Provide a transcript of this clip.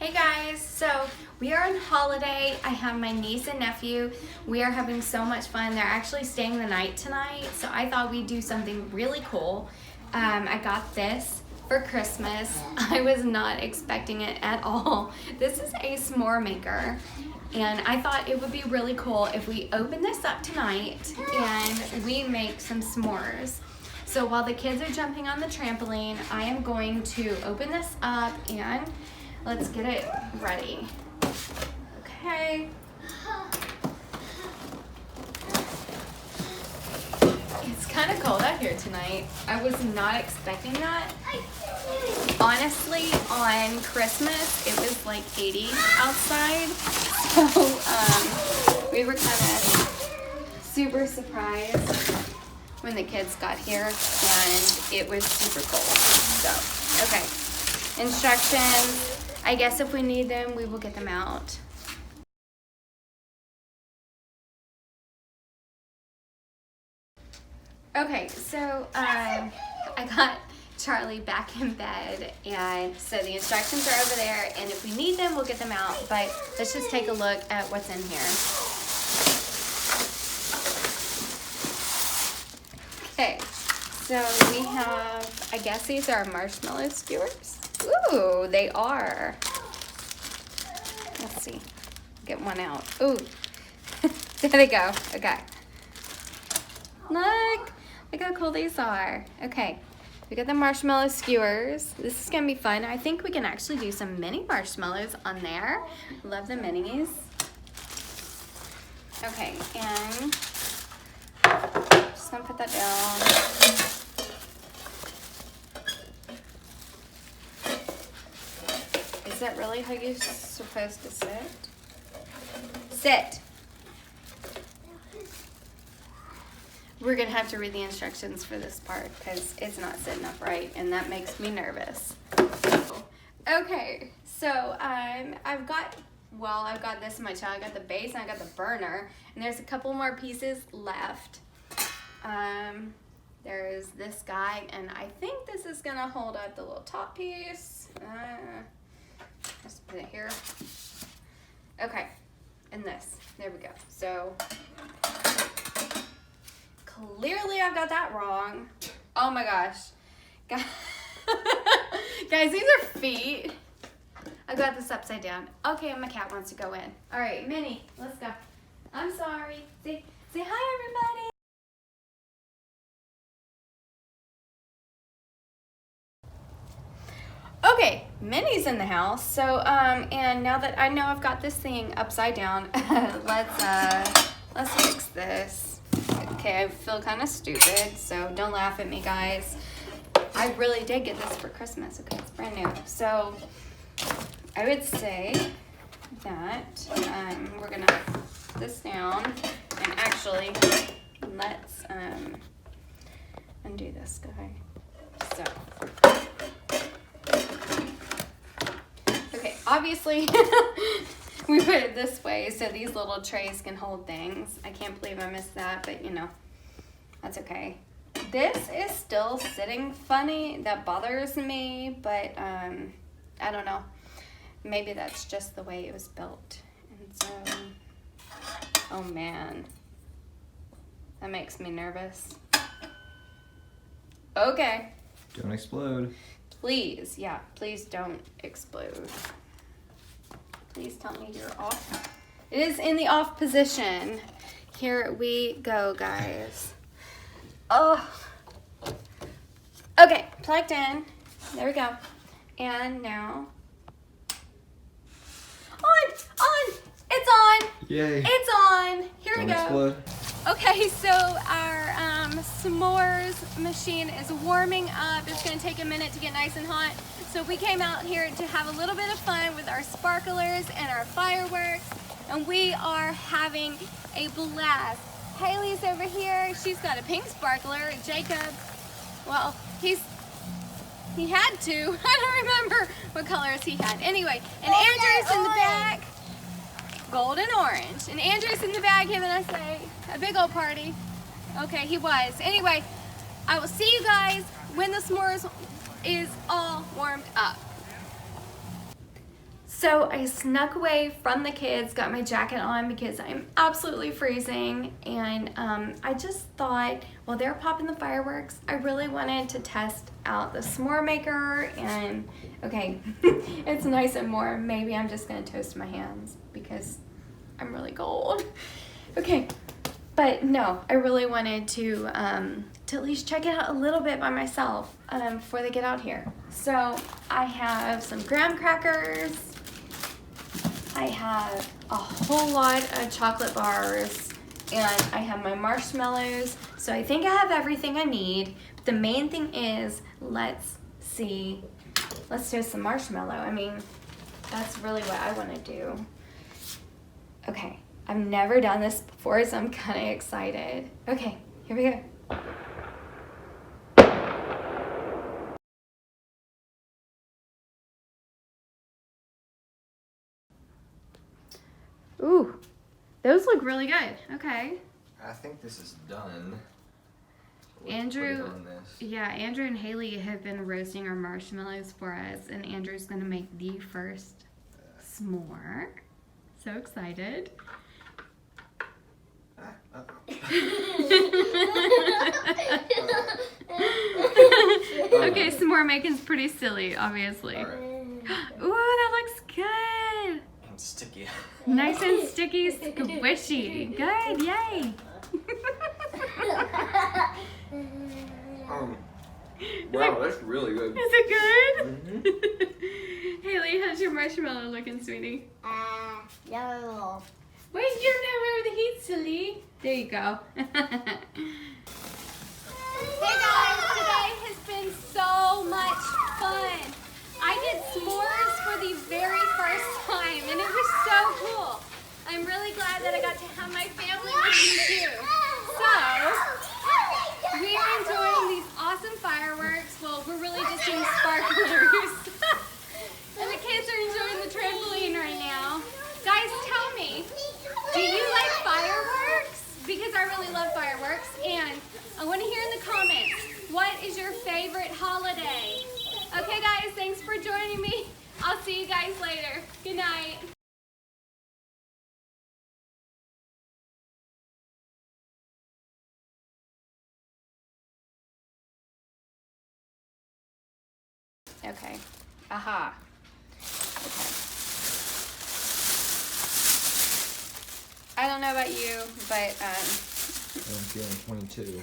Hey guys, so we are on holiday. I have my niece and nephew. We are having so much fun. They're actually staying the night tonight, so I thought we'd do something really cool. I got this for Christmas. I was not expecting it at all. This is a s'more maker, and I thought it would be really cool if we open this up tonight and we make some s'mores. So while the kids are jumping on the trampoline, I am going to open this up and let's get it ready. Okay. It's kind of cold out here tonight. I was not expecting that. Honestly, on Christmas, it was like 80 outside. So we were kind of super surprised when the kids got here, and it was super cold. So, okay. Instructions. I guess if we need them, we will get them out. Okay, so I got Charlie back in bed, and so the instructions are over there, and if we need them, we'll get them out, but let's just take a look at what's in here. Okay, so we have, I guess these are marshmallow skewers. Ooh, they are. Let's see. Get one out. Ooh. There they go. Okay. Look how cool these are. Okay. We got the marshmallow skewers. This is going to be fun. I think we can actually do some mini marshmallows on there. Love the minis. Okay, and just going to put that down. Is that really how you're supposed to sit? Sit. We're gonna have to read the instructions for this part because it's not sitting up right, and that makes me nervous. Okay, so I've got this in my child. I got the base and I got the burner, and there's a couple more pieces left. There's this guy, and I think this is gonna hold up the little top piece. Just put it here. Okay, and this. There we go. So clearly I've got that wrong. Oh my gosh. Guys, these are feet. I got this upside down. Okay, my cat wants to go in. All right, Minnie, let's go. I'm sorry. Say hi, everybody. Okay, Minnie's in the house. So, and now that I know I've got this thing upside down, let's fix this. Okay, I feel kind of stupid, so don't laugh at me, guys. I really did get this for Christmas. Okay, it's brand new. So, I would say that we're gonna put this down, and actually, let's undo this guy. So. Okay, obviously we put it this way so these little trays can hold things. I can't believe I missed that, but you know, that's okay. This is still sitting funny. That bothers me, but I don't know. Maybe that's just the way it was built. And so, oh man, that makes me nervous. Okay. Don't explode. Please, yeah, please don't explode. Please tell me you're off. It is in the off position. Here we go, guys. Oh. Okay, plugged in. There we go. And now. On! It's on! Yay. It's on! Here we go. Explode. Okay, so our s'mores machine is warming up. It's going to take a minute to get nice and hot. So we came out here to have a little bit of fun with our sparklers and our fireworks, and we are having a blast. Haley's over here. She's got a pink sparkler. Jacob, well, he had to. I don't remember what colors he had. Anyway, and Andrew's in the back. Gold and orange. And Andrew's in the back giving us a big old party. Okay, he was. Anyway, I will see you guys when the s'mores is all warmed up. So I snuck away from the kids, got my jacket on because I'm absolutely freezing, and I just thought, while they're popping the fireworks, I really wanted to test out the s'more maker, and okay, it's nice and warm. Maybe I'm just gonna toast my hands because I'm really cold. Okay, but no, I really wanted to at least check it out a little bit by myself before they get out here. So I have some graham crackers. I have a whole lot of chocolate bars, and I have my marshmallows. So I think I have everything I need. The main thing is, let's toast some marshmallow. I mean, that's really what I want to do. Okay, I've never done this before, so I'm kind of excited. Okay, here we go. Ooh, those look really good. Okay. I think this is done. Andrew and Haley have been roasting our marshmallows for us, and Andrew's gonna make the first s'more. So excited. Okay, s'more making's pretty silly, obviously. All right. Ooh, that looks good. And sticky. Nice and sticky, squishy. Good, yay. Wow, that's really good. Is it good? Mm-hmm. Haley, how's your marshmallow looking, sweetie? No. Wait, you don't know where the heat's, silly. There you go. Hey guys, today has been so much fun. I did s'mores for the very first time, and it was so cool. I'm really glad that I got to have my family with me too. So, we are enjoying these awesome fireworks. Well, we're really just doing sparklers. And the kids are enjoying the trampoline right now. Guys, tell me, do you like fireworks? Because I really love fireworks, and I want to hear in the comments, what is your favorite holiday? Okay guys, thanks for joining me. I'll see you guys later. Good night. Okay. Aha. Okay. I don't know about you, but I'm feeling 22.